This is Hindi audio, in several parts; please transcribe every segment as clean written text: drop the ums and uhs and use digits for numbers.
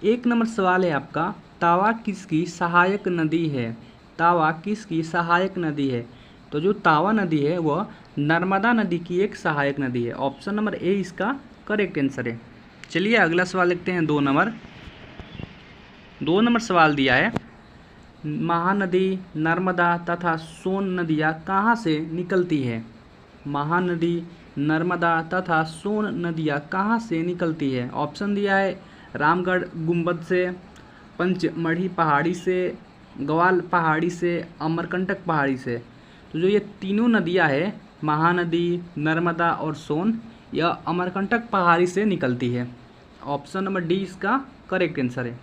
एक नंबर सवाल है आपका, तावा किसकी सहायक नदी है? तावा किसकी सहायक नदी है? तो जो तावा नदी है वह नर्मदा नदी की एक सहायक नदी है। ऑप्शन नंबर ए इसका करेक्ट आंसर है। चलिए अगला सवाल लिखते हैं। 2 नंबर सवाल दिया है, महानदी नर्मदा तथा सोन नदियाँ कहाँ से निकलती है? महानदी नर्मदा तथा सोन नदियाँ कहाँ से निकलती है? ऑप्शन दिया है रामगढ़ गुंबद से, पंचमढ़ी पहाड़ी से, ग्वाल पहाड़ी से, अमरकंटक पहाड़ी से। तो जो ये तीनों नदियाँ है, महानदी, नर्मदा और सोन, यह अमरकंटक पहाड़ी से निकलती है। ऑप्शन नंबर डी इसका करेक्ट आंसर है।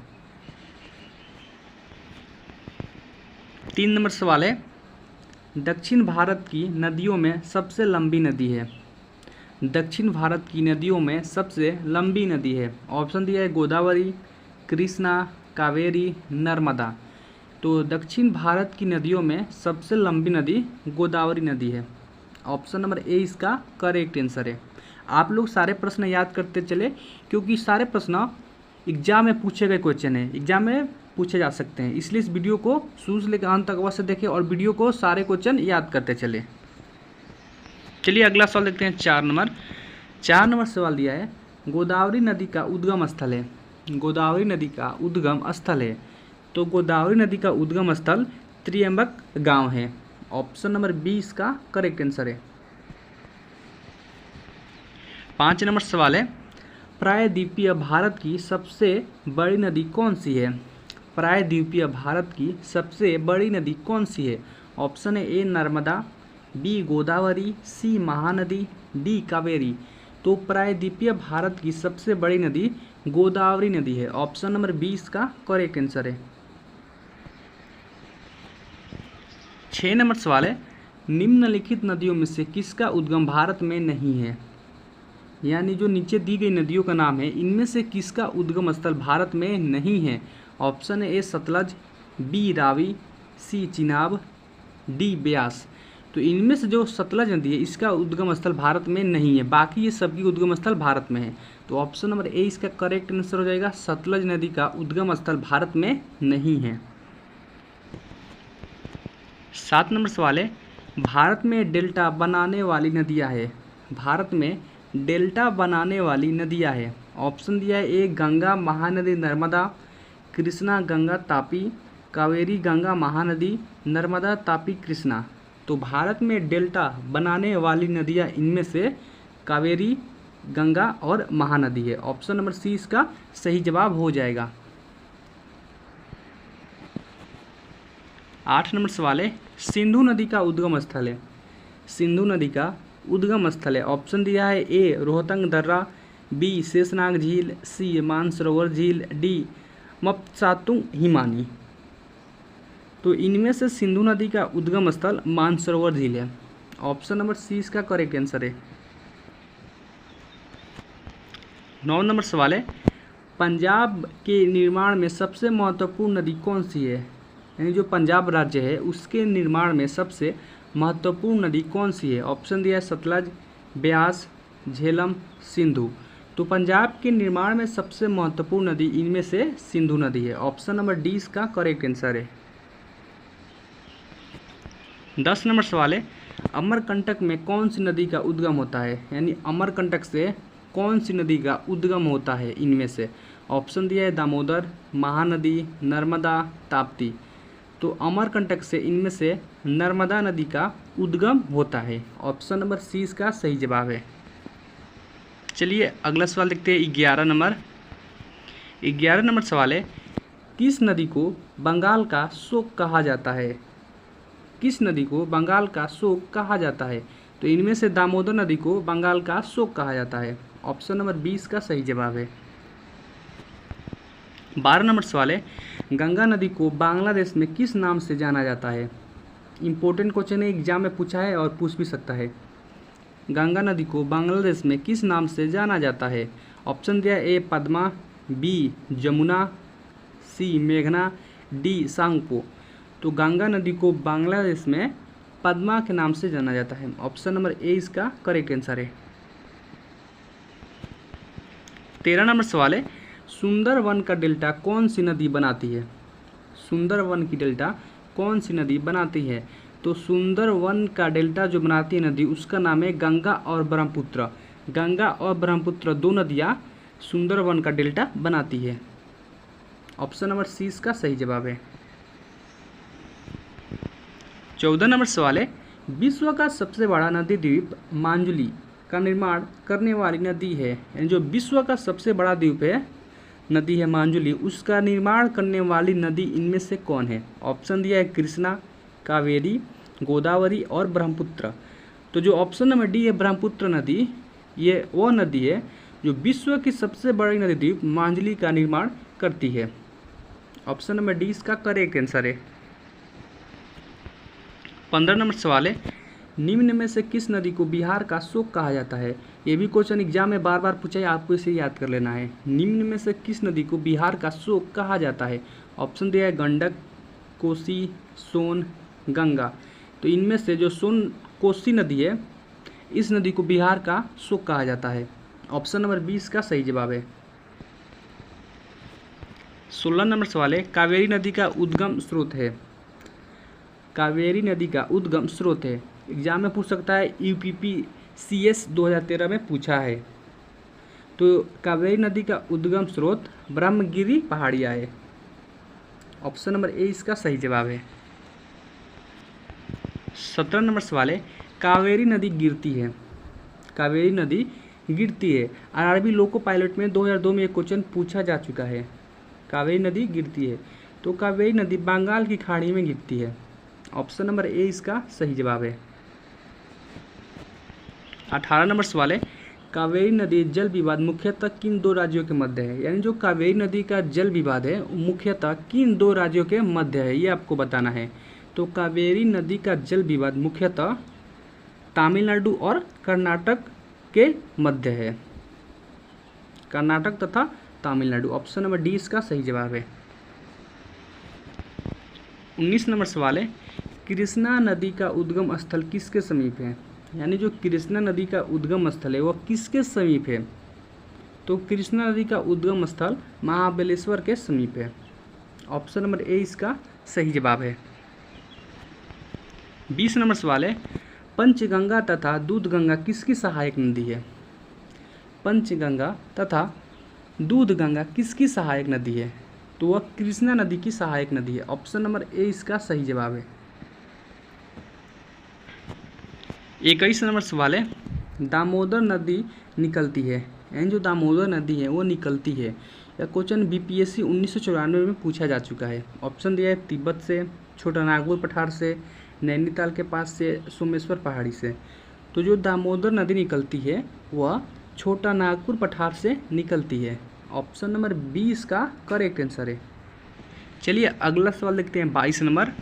3 नंबर सवाल है, दक्षिण भारत की नदियों में सबसे लंबी नदी है? दक्षिण भारत की नदियों में सबसे लंबी नदी है। ऑप्शन दिया है गोदावरी, कृष्णा, कावेरी, नर्मदा। तो दक्षिण भारत की नदियों में सबसे लंबी नदी गोदावरी नदी है। ऑप्शन नंबर ए इसका करेक्ट आंसर है। आप लोग सारे प्रश्न याद करते चले, क्योंकि सारे प्रश्न एग्जाम में पूछे गए क्वेश्चन है, एग्जाम में पूछे जा सकते हैं। इसलिए इस वीडियो को शुरू से लेकर अंत तक अवश्य देखें और वीडियो को सारे क्वेश्चन याद करते चले। चलिए अगला सवाल देखते हैं। 4 नंबर सवाल दिया है, गोदावरी नदी का उद्गम स्थल है? गोदावरी नदी का उद्गम स्थल है। तो गोदावरी नदी का उद्गम स्थल त्रियंबक गांव है। ऑप्शन नंबर बी इसका करेक्ट आंसर है। 5 नंबर सवाल है, प्रायद्वीपीय भारत की सबसे बड़ी नदी कौन सी है? प्रायद्वीपीय भारत की सबसे बड़ी नदी कौन सी है? ऑप्शन है ए नर्मदा, बी गोदावरी, सी महानदी, डी कावेरी। तो प्रायद्वीपीय भारत की सबसे बड़ी नदी गोदावरी नदी है। ऑप्शन नंबर बी इसका करेक्ट आंसर है। 6 नंबर सवाल है, निम्नलिखित नदियों में से किसका उद्गम भारत में नहीं है? यानी जो नीचे दी गई नदियों का नाम है, इनमें से किसका उद्गम स्थल भारत में नहीं है? ऑप्शन है ए सतलज, बी रावी, सी चिनाब, डी ब्यास। तो इनमें से जो सतलज नदी है इसका उद्गम स्थल भारत में नहीं है, बाकी ये सबकी उद्गम स्थल भारत में है। तो ऑप्शन नंबर ए इसका करेक्ट आंसर हो जाएगा, सतलज नदी का उद्गम स्थल भारत में नहीं है। 7 नंबर सवाल है, भारत में डेल्टा बनाने वाली नदियाँ है? भारत में डेल्टा बनाने वाली नदियाँ है। ऑप्शन दिया है ए गंगा, महानदी, नर्मदा, कृष्णा, गंगा, तापी, कावेरी, गंगा, महानदी, नर्मदा, तापी, कृष्णा। तो भारत में डेल्टा बनाने वाली नदियाँ इनमें से कावेरी, गंगा और महानदी है। ऑप्शन नंबर सी इसका सही जवाब हो जाएगा। 8 नंबर सवाल है, सिंधु नदी का उद्गम स्थल है? सिंधु नदी का उद्गम स्थल है। ऑप्शन दिया है ए रोहतंग दर्रा, बी शेषनाग झील, सी मानसरोवर झील, डी मप्सातुंग हिमानी। तो इनमें से सिंधु नदी का उद्गम स्थल मानसरोवर झील है। ऑप्शन नंबर सी इसका करेक्ट आंसर है। 9 नंबर सवाल है, पंजाब के निर्माण में सबसे महत्वपूर्ण नदी कौन सी है? यानी जो पंजाब राज्य है उसके निर्माण में सबसे महत्वपूर्ण नदी कौन सी है? ऑप्शन दिया है सतलज, ब्यास, झेलम, सिंधु। तो पंजाब के निर्माण में सबसे महत्वपूर्ण नदी इनमें से सिंधु नदी है। ऑप्शन नंबर डी इसका करेक्ट आंसर है। 10 नंबर सवाल है, अमरकंटक में कौन सी नदी का उद्गम होता है? यानी अमरकंटक से कौन सी नदी का उद्गम होता है इनमें से? ऑप्शन दिया है दामोदर, महानदी, नर्मदा, ताप्ती। तो अमरकंटक से इनमें से नर्मदा नदी का उद्गम होता है। ऑप्शन नंबर सी इसका सही जवाब है। चलिए अगला सवाल देखते हैं। 11 नंबर सवाल है, किस नदी को बंगाल का शोक कहा जाता है? किस नदी को बंगाल का शोक कहा जाता है? तो इनमें से दामोदर नदी को बंगाल का शोक कहा जाता है। ऑप्शन नंबर 20 का सही जवाब है। 12 नंबर सवाल है, गंगा नदी को बांग्लादेश में किस नाम से जाना जाता है? इंपॉर्टेंट क्वेश्चन है, एग्जाम में पूछा है और पूछ भी सकता है। गंगा नदी को बांग्लादेश में किस नाम से जाना जाता है? ऑप्शन दिया ए पद्मा, बी जमुना, सी मेघना, डी सांगपो। तो गंगा नदी को बांग्लादेश में पद्मा के नाम से जाना जाता है। ऑप्शन नंबर ए इसका करेक्ट आंसर है। 13 नंबर सवाल है, सुंदरवन का डेल्टा कौन सी नदी बनाती है? सुंदरवन की डेल्टा कौन सी नदी बनाती है? तो सुंदरवन का डेल्टा जो बनाती है नदी उसका नाम है गंगा और ब्रह्मपुत्र। गंगा और ब्रह्मपुत्र दो नदियाँ सुंदरवन का डेल्टा बनाती है। ऑप्शन नंबर सी इसका सही जवाब है। 14 नंबर सवाल है, विश्व का सबसे बड़ा नदी द्वीप मांजुली का निर्माण करने वाली नदी है, यानी जो विश्व का सबसे बड़ा द्वीप है नदी है मांजुली, उसका निर्माण करने वाली नदी इनमें से कौन है? ऑप्शन दिया है कृष्णा, कावेरी, गोदावरी और ब्रह्मपुत्र। तो जो ऑप्शन नंबर डी है ब्रह्मपुत्र नदी, ये वो नदी है जो विश्व की सबसे बड़ी नदी द्वीप मांजुली का निर्माण करती है। ऑप्शन नंबर डी इसका करेक्ट आंसर है। 15 नंबर सवाल है, निम्न में से किस नदी को बिहार का शोक कहा जाता है? ये भी क्वेश्चन एग्जाम में बार बार पूछा है, आपको इसे याद कर लेना है। निम्न में से किस नदी को बिहार का शोक कहा जाता है? ऑप्शन दिया है गंडक, कोसी, सोन, गंगा। तो इनमें से जो सोन कोसी नदी है, इस नदी को बिहार का शोक कहा जाता है। ऑप्शन नंबर 20 का सही जवाब है। 16 नंबर सवाल है, कावेरी नदी का उद्गम स्रोत है। कावेरी नदी का उद्गम स्रोत है, एग्जाम में पूछ सकता है, UPPCS 2013 में पूछा है। तो कावेरी नदी का उद्गम स्रोत ब्रह्मगिरी पहाड़िया है। ऑप्शन नंबर ए इसका सही जवाब है। 17 नंबर सवाल है, कावेरी नदी गिरती है। कावेरी नदी गिरती है, RRB लोको पायलट में 2002 में एक क्वेश्चन पूछा जा चुका है। कावेरी नदी गिरती है, तो कावेरी नदी बंगाल की खाड़ी में गिरती है। ऑप्शन नंबर ए इसका सही जवाब है। 18 नंबर सवाल है, कावेरी नदी जल विवाद मुख्यतः किन दो राज्यों के मध्य है? यानी जो कावेरी नदी का जल विवाद है मुख्यतः किन दो राज्यों के मध्य है, ये आपको बताना है। तो कावेरी नदी का जल विवाद मुख्यतः तमिलनाडु और कर्नाटक के मध्य है। कर्नाटक तथा तमिलनाडु। ऑप्शन नंबर डी इसका सही जवाब है। 19 नंबर सवाल है, कृष्णा नदी का उद्गम स्थल किसके समीप है? यानी जो कृष्णा नदी का उद्गम स्थल है वह किसके समीप है? तो कृष्णा नदी का उद्गम स्थल महाबलेश्वर के समीप है। ऑप्शन नंबर ए इसका सही जवाब है। 20 नंबर सवाल है, पंचगंगा तथा दूधगंगा किसकी सहायक नदी है? पंचगंगा तथा दूधगंगा किसकी सहायक नदी है? तो वह कृष्णा नदी की सहायक नदी है। ऑप्शन नंबर ए इसका सही जवाब है। 21 नंबर सवाल है, दामोदर नदी निकलती है, यानी जो दामोदर नदी है वो निकलती है। यह क्वेश्चन BPSC 1994 में पूछा जा चुका है। ऑप्शन दिया है तिब्बत से, छोटा नागपुर पठार से, नैनीताल के पास से, सोमेश्वर पहाड़ी से। तो जो दामोदर नदी निकलती है वह छोटा नागपुर पठार से निकलती है। ऑप्शन नंबर बी इसका करेक्ट आंसर है। चलिए अगला सवाल देखते हैं 22 नंबर।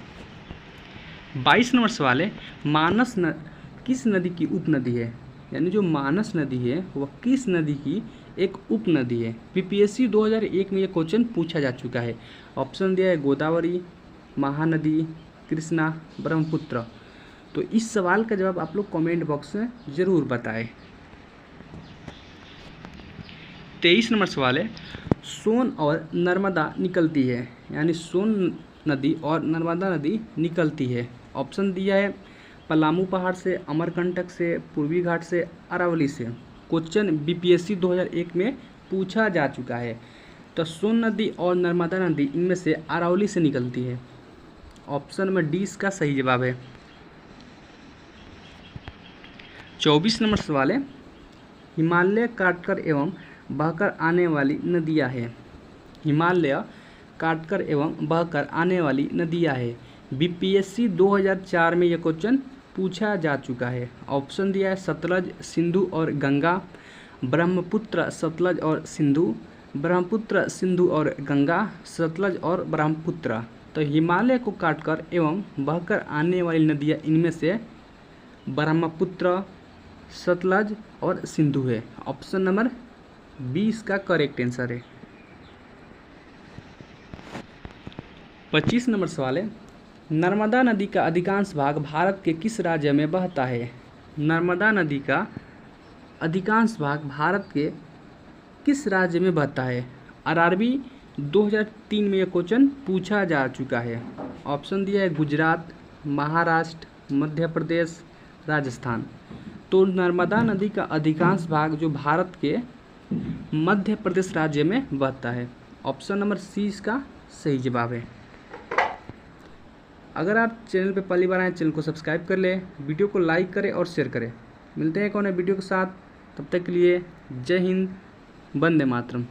22 नंबर सवाल है, मानस किस नदी की उपनदी है? यानी जो मानस नदी है वह किस नदी की एक उपनदी है? BPSC 2001 में ये क्वेश्चन पूछा जा चुका है। ऑप्शन दिया है गोदावरी, महानदी, कृष्णा, ब्रह्मपुत्र। तो इस सवाल का जवाब आप लोग कमेंट बॉक्स में ज़रूर बताएं। 23 नंबर सवाल है, सोन और नर्मदा निकलती है, यानी सोन नदी और नर्मदा नदी निकलती है। ऑप्शन दिया है पलामू पहाड़ से, अमरकंटक से, पूर्वी घाट से, अरावली से। क्वेश्चन BPSC 2001 में पूछा जा चुका है। तो सोन नदी और नर्मदा नदी इनमें से अरावली से निकलती है। ऑप्शन नंबर डी इसका सही जवाब है। 24 नंबर सवाल है, हिमालय काटकर एवं बहकर आने वाली नदियाँ हैं। हिमालय काटकर एवं बहकर आने वाली नदियाँ है। BPSC 2004 में यह क्वेश्चन पूछा जा चुका है। ऑप्शन दिया है सतलज, सिंधु और गंगा, ब्रह्मपुत्र, सतलज और सिंधु, ब्रह्मपुत्र, सिंधु और गंगा, सतलज और ब्रह्मपुत्र। तो हिमालय को काटकर एवं बहकर आने वाली नदियाँ इनमें से ब्रह्मपुत्र, सतलज और सिंधु है। ऑप्शन नंबर 20 का करेक्ट आंसर है। 25 नंबर सवाल है, नर्मदा नदी का अधिकांश भाग भारत के किस राज्य में बहता है? नर्मदा नदी का अधिकांश भाग भारत के किस राज्य में बहता है? आरआरबी 2003 में यह क्वेश्चन पूछा जा चुका है। ऑप्शन दिया है गुजरात, महाराष्ट्र, मध्य प्रदेश, राजस्थान। तो नर्मदा नदी का अधिकांश भाग जो भारत के मध्य प्रदेश राज्य में बहता है। ऑप्शन नंबर सी इसका सही जवाब है। अगर आप चैनल पर पहली बार आए, चैनल को सब्सक्राइब कर लें, वीडियो को लाइक करें और शेयर करें। मिलते हैं एक और नए वीडियो के साथ, तब तक के लिए जय हिंद, वंदे मातरम।